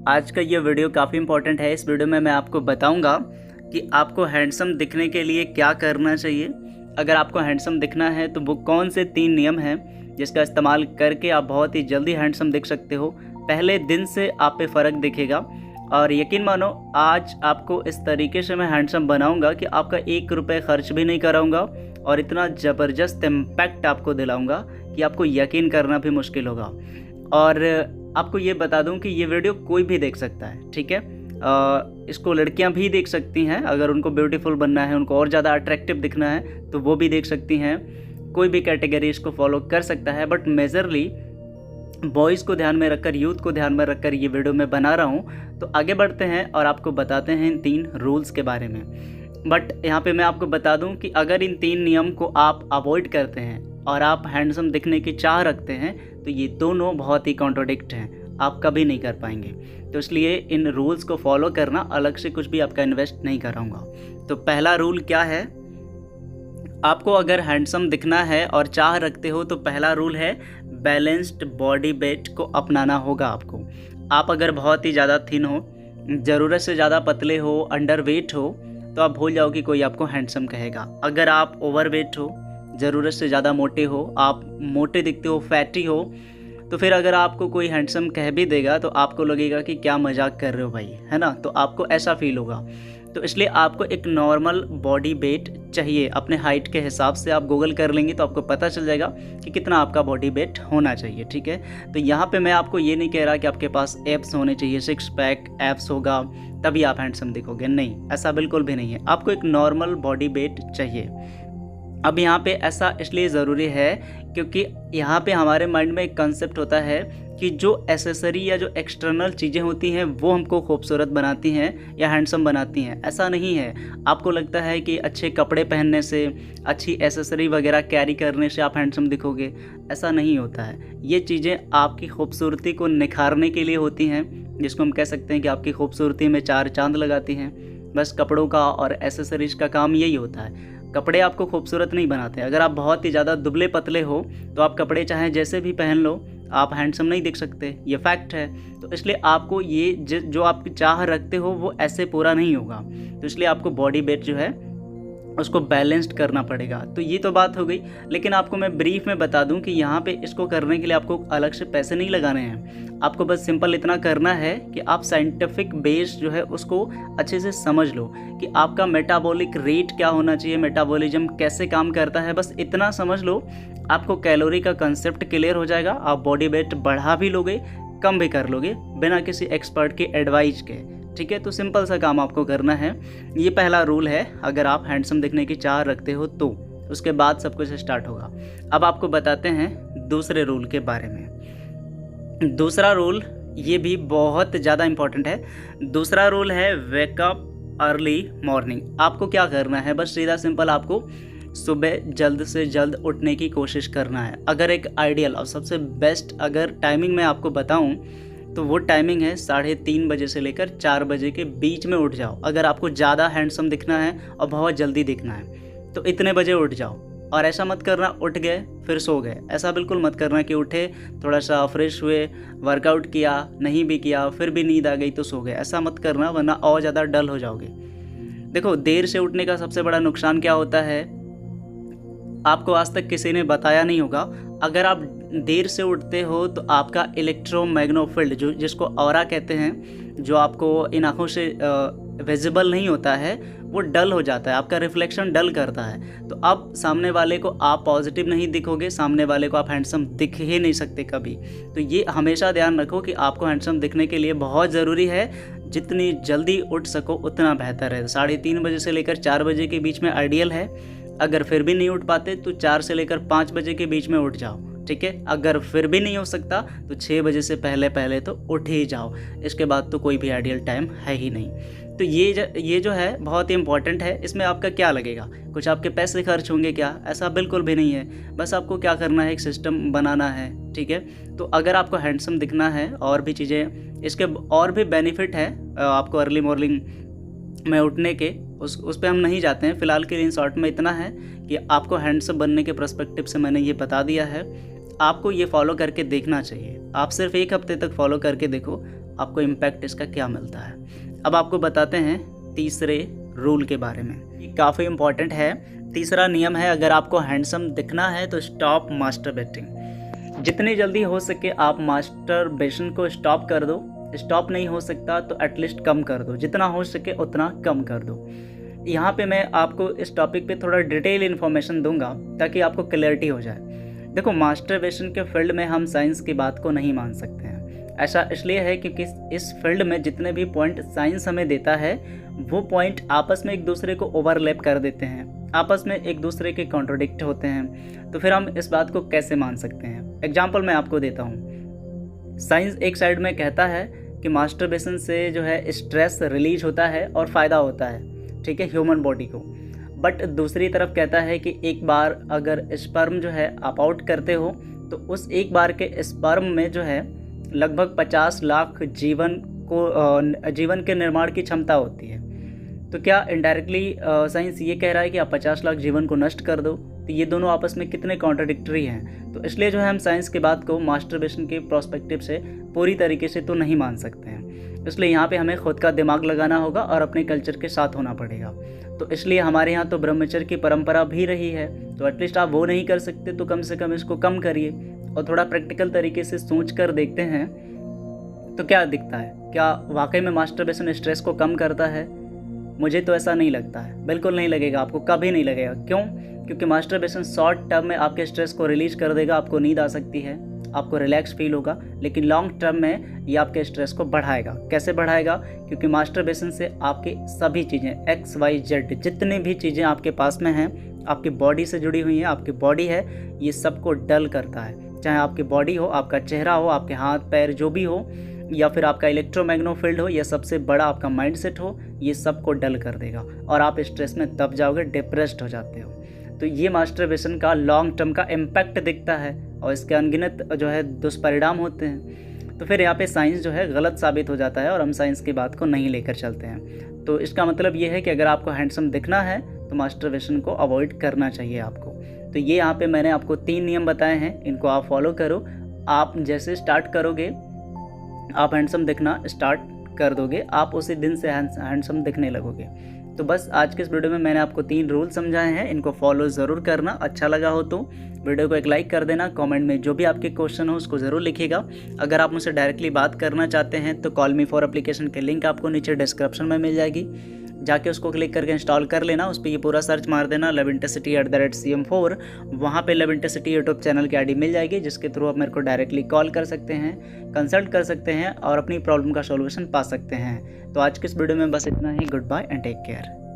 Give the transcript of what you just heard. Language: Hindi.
आज का ये वीडियो काफ़ी इंपॉर्टेंट है। इस वीडियो में मैं आपको बताऊंगा कि आपको हैंडसम दिखने के लिए क्या करना चाहिए। अगर आपको हैंडसम दिखना है तो वो कौन से 3 नियम हैं जिसका इस्तेमाल करके आप बहुत ही जल्दी हैंडसम दिख सकते हो। पहले दिन से आप पे फ़र्क दिखेगा और यकीन मानो आज आपको इस तरीके से मैं हैंडसम बनाऊंगा कि आपका 1 रुपये खर्च भी नहीं कराऊंगा और इतना ज़बरदस्त इम्पैक्ट आपको दिलाऊंगा कि आपको यकीन करना भी मुश्किल होगा। और आपको ये बता दूं कि ये वीडियो कोई भी देख सकता है, ठीक है। इसको लड़कियां भी देख सकती हैं, अगर उनको ब्यूटीफुल बनना है, उनको और ज़्यादा अट्रैक्टिव दिखना है तो वो भी देख सकती हैं। कोई भी कैटेगरी इसको फॉलो कर सकता है, बट मेजरली बॉयज़ को ध्यान में रखकर, यूथ को ध्यान में रखकर ये वीडियो मैं बना रहा हूँ। तो आगे बढ़ते हैं और आपको बताते हैं इन 3 रूल्स के बारे में। बट यहाँ पे मैं आपको बता दूँ कि अगर इन 3 नियम को आप अवॉइड करते हैं और आप हैंडसम दिखने की चाह रखते हैं तो ये दोनों बहुत ही कॉन्ट्रोडिक्ट हैं, आप कभी नहीं कर पाएंगे। तो इसलिए इन रूल्स को फॉलो करना, अलग से कुछ भी आपका इन्वेस्ट नहीं कराऊंगा। तो पहला रूल क्या है, आपको अगर हैंडसम दिखना है और चाह रखते हो तो पहला रूल है बैलेंस्ड बॉडी वेट को अपनाना होगा आपको। आप अगर बहुत ही ज़्यादा थिन हो, ज़रूरत से ज़्यादा पतले हो, अंडर वेट हो तो आप भूल जाओ कि कोई आपको हैंडसम कहेगा। अगर आप ओवर वेट हो, ज़रूरत से ज़्यादा मोटे हो, आप मोटे दिखते हो, फैटी हो, तो फिर अगर आपको कोई हैंडसम कह भी देगा तो आपको लगेगा कि क्या मजाक कर रहे हो भाई, है ना। तो आपको ऐसा फील होगा। तो इसलिए आपको एक नॉर्मल बॉडी वेट चाहिए। अपने हाइट के हिसाब से आप गूगल कर लेंगे तो आपको पता चल जाएगा कि कितना आपका बॉडी वेट होना चाहिए, ठीक है। तो यहाँ पे मैं आपको ये नहीं कह रहा कि आपके पास एब्स होने चाहिए, 6 पैक एब्स होगा तभी आप हैंडसम दिखोगे, नहीं, ऐसा बिल्कुल भी नहीं है। आपको एक नॉर्मल बॉडी वेट चाहिए। अब यहाँ पे ऐसा इसलिए ज़रूरी है क्योंकि यहाँ पे हमारे माइंड में एक कंसेप्ट होता है कि जो एसेसरी या जो एक्सटर्नल चीज़ें होती हैं वो हमको खूबसूरत बनाती हैं या हैंडसम बनाती हैं। ऐसा नहीं है। आपको लगता है कि अच्छे कपड़े पहनने से, अच्छी एसेसरी वगैरह कैरी करने से आप हैंडसम दिखोगे, ऐसा नहीं होता है। ये चीज़ें आपकी खूबसूरती को निखारने के लिए होती हैं, जिसको हम कह सकते हैं कि आपकी खूबसूरती में 4 चांद लगाती हैं। बस कपड़ों का और एसेसरीज का काम यही होता है। कपड़े आपको खूबसूरत नहीं बनाते। अगर आप बहुत ही ज़्यादा दुबले पतले हो तो आप कपड़े चाहे जैसे भी पहन लो, आप हैंडसम नहीं दिख सकते, ये फैक्ट है। तो इसलिए आपको ये जो आप चाह रखते हो वो ऐसे पूरा नहीं होगा। तो इसलिए आपको बॉडी वेट जो है उसको बैलेंस्ड करना पड़ेगा। तो ये तो बात हो गई, लेकिन आपको मैं ब्रीफ में बता दूं कि यहाँ पे इसको करने के लिए आपको अलग से पैसे नहीं लगाने हैं। आपको बस सिंपल इतना करना है कि आप साइंटिफिक बेस जो है उसको अच्छे से समझ लो कि आपका मेटाबॉलिक रेट क्या होना चाहिए, मेटाबॉलिज्म कैसे काम करता है, बस इतना समझ लो। आपको कैलोरी का कंसेप्ट क्लियर हो जाएगा। आप बॉडी वेट बढ़ा भी लोगे, कम भी कर लोगे बिना किसी एक्सपर्ट के एडवाइस के, ठीक है। तो सिंपल सा काम आपको करना है। ये पहला रूल है अगर आप हैंडसम दिखने की चाह रखते हो तो। उसके बाद सब कुछ स्टार्ट होगा। अब आपको बताते हैं दूसरे रूल के बारे में। दूसरा रूल ये भी बहुत ज़्यादा इम्पॉर्टेंट है। दूसरा रूल है वेकअप अर्ली मॉर्निंग। आपको क्या करना है, बस सीधा सिंपल आपको सुबह जल्द से जल्द उठने की कोशिश करना है। अगर एक आइडियल और सबसे बेस्ट अगर टाइमिंग मैं आपको बताऊं तो वो टाइमिंग है 3:30 बजे से लेकर 4 बजे के बीच में उठ जाओ। अगर आपको ज़्यादा हैंडसम दिखना है और बहुत जल्दी दिखना है तो इतने बजे उठ जाओ। और ऐसा मत करना उठ गए फिर सो गए, ऐसा बिल्कुल मत करना कि उठे, थोड़ा सा फ्रेश हुए, वर्कआउट किया, नहीं भी किया, फिर भी नींद आ गई तो सो गए, ऐसा मत करना, वरना और ज़्यादा डल हो जाओगे। देखो, देर से उठने का सबसे बड़ा नुकसान क्या होता है, आपको आज तक किसी ने बताया नहीं होगा। अगर आप देर से उठते हो तो आपका इलेक्ट्रोमैग्नेटिक जो जिसको ऑरा कहते हैं, जो आपको इन आँखों से विजिबल नहीं होता है, वो डल हो जाता है, आपका रिफ्लेक्शन डल करता है। तो अब सामने वाले को आप पॉजिटिव नहीं दिखोगे, सामने वाले को आप हैंडसम दिख ही नहीं सकते कभी। तो ये हमेशा ध्यान रखो कि आपको हैंडसम दिखने के लिए बहुत ज़रूरी है जितनी जल्दी उठ सको उतना बेहतर है। 3:30 बजे से लेकर 4 बजे के बीच में आइडियल है। अगर फिर भी नहीं उठ पाते तो 4 से लेकर 5 बजे के बीच में उठ जाओ, ठीक है। अगर फिर भी नहीं हो सकता तो 6 बजे से पहले तो उठ ही जाओ। इसके बाद तो कोई भी आइडियल टाइम है ही नहीं। तो ये जो है बहुत ही इंपॉर्टेंट है। इसमें आपका क्या लगेगा, कुछ आपके पैसे खर्च होंगे क्या, ऐसा बिल्कुल भी नहीं है। बस आपको क्या करना है, एक सिस्टम बनाना है, ठीक है। तो अगर आपको हैंडसम दिखना है, और भी चीज़ें इसके और भी बेनिफिट है आपको अर्ली मॉर्निंग में उठने के, उस पे हम नहीं जाते हैं। फ़िलहाल के लिए इन शॉर्ट में इतना है कि आपको हैंडसम बनने के पर्सपेक्टिव से मैंने ये बता दिया है। आपको ये फॉलो करके देखना चाहिए। आप सिर्फ 1 हफ्ते तक फॉलो करके देखो, आपको इम्पैक्ट इसका क्या मिलता है। अब आपको बताते हैं तीसरे रूल के बारे में, ये काफ़ी इम्पॉर्टेंट है। तीसरा नियम है, अगर आपको हैंडसम दिखना है तो स्टॉप मास्टरबेटिंग। जितनी जल्दी हो सके आप मास्टरबेशन को स्टॉप कर दो। स्टॉप नहीं हो सकता तो एटलीस्ट कम कर दो, जितना हो सके उतना कम कर दो। यहाँ पे मैं आपको इस टॉपिक पे थोड़ा डिटेल इन्फॉर्मेशन दूंगा ताकि आपको क्लैरिटी हो जाए। देखो, मास्टरबेशन के फील्ड में हम साइंस की बात को नहीं मान सकते हैं। ऐसा इसलिए है क्योंकि इस फील्ड में जितने भी पॉइंट साइंस हमें देता है वो पॉइंट आपस में एक दूसरे को ओवरलैप कर देते हैं, आपस में एक दूसरे के कॉन्ट्रोडिक्ट होते हैं। तो फिर हम इस बात को कैसे मान सकते हैं? एग्जाम्पल मैं आपको देता हूँ। साइंस एक साइड में कहता है कि मास्टरबेशन से जो है स्ट्रेस रिलीज होता है और फ़ायदा होता है, ठीक है, ह्यूमन बॉडी को। बट दूसरी तरफ कहता है कि एक बार अगर स्पर्म जो है आप आउट करते हो तो उस एक बार के स्पर्म में जो है लगभग 50 लाख जीवन के निर्माण की क्षमता होती है। तो क्या इनडायरेक्टली साइंस ये कह रहा है कि आप 50 लाख जीवन को नष्ट कर दो? तो ये दोनों आपस में कितने कॉन्ट्राडिक्टरी हैं। तो इसलिए जो है हम साइंस की बात को मास्टरबेशन के प्रोस्पेक्टिव से पूरी तरीके से तो नहीं मान सकते हैं। इसलिए यहाँ पे हमें खुद का दिमाग लगाना होगा और अपने कल्चर के साथ होना पड़ेगा। तो इसलिए हमारे यहाँ तो ब्रह्मचर्य की परंपरा भी रही है, तो एटलीस्ट आप वो नहीं कर सकते तो कम से कम इसको कम करिए और थोड़ा प्रैक्टिकल तरीके से सोच कर देखते हैं तो क्या दिखता है। क्या वाकई में मास्टरबेशन स्ट्रेस को कम करता है? मुझे तो ऐसा नहीं लगता है, बिल्कुल नहीं लगेगा, आपको कभी नहीं लगेगा। क्यों? क्योंकि मास्टरबेशन शॉर्ट टर्म में आपके स्ट्रेस को रिलीज कर देगा, आपको नींद आ सकती है, आपको रिलैक्स फील होगा, लेकिन लॉन्ग टर्म में ये आपके स्ट्रेस को बढ़ाएगा। कैसे बढ़ाएगा? क्योंकि मास्टरबेशन से आपकी सभी चीज़ें XYZ जितनी भी चीज़ें आपके पास में हैं, आपकी बॉडी से जुड़ी हुई हैं, आपकी बॉडी है, ये सबको डल करता है। चाहे आपकी बॉडी हो, आपका चेहरा हो, आपके हाथ पैर जो भी हो, या फिर आपका इलेक्ट्रोमैग्नेटिक फील्ड हो, या सबसे बड़ा आपका माइंडसेट हो, ये सबको डल कर देगा और आप स्ट्रेस में दब जाओगे, डिप्रेस्ड हो जाते हो। तो ये मास्टरबेशन का लॉन्ग टर्म का इम्पैक्ट दिखता है और इसके अनगिनत जो है दुष्परिणाम होते हैं। तो फिर यहाँ पे साइंस जो है गलत साबित हो जाता है और हम साइंस की बात को नहीं लेकर चलते हैं। तो इसका मतलब ये है कि अगर आपको हैंडसम दिखना है तो मास्टरबेशन को अवॉइड करना चाहिए आपको। तो ये यहाँ पे मैंने आपको 3 नियम बताए हैं, इनको आप फॉलो करो। आप जैसे स्टार्ट करोगे, आप हैंडसम दिखना स्टार्ट कर दोगे, आप उसी दिन से हैंडसम दिखने लगोगे। तो बस आज के इस वीडियो में मैंने आपको 3 रूल समझाए हैं, इनको फॉलो ज़रूर करना। अच्छा लगा हो तो वीडियो को एक लाइक कर देना, कमेंट में जो भी आपके क्वेश्चन हो उसको ज़रूर लिखिएगा। अगर आप मुझसे डायरेक्टली बात करना चाहते हैं तो कॉल मी फॉर एप्लीकेशन की लिंक आपको नीचे डिस्क्रिप्शन में मिल जाएगी, जाके उसको क्लिक करके इंस्टॉल कर लेना। उस पर ये पूरा सर्च मार देना lovintercity@CM4, वहाँ पे lovintercity यूट्यूब चैनल की आईडी मिल जाएगी, जिसके थ्रू आप मेरे को डायरेक्टली कॉल कर सकते हैं, कंसल्ट कर सकते हैं और अपनी प्रॉब्लम का सॉल्यूशन पा सकते हैं। तो आज के इस वीडियो में बस इतना ही। Good bye and take care.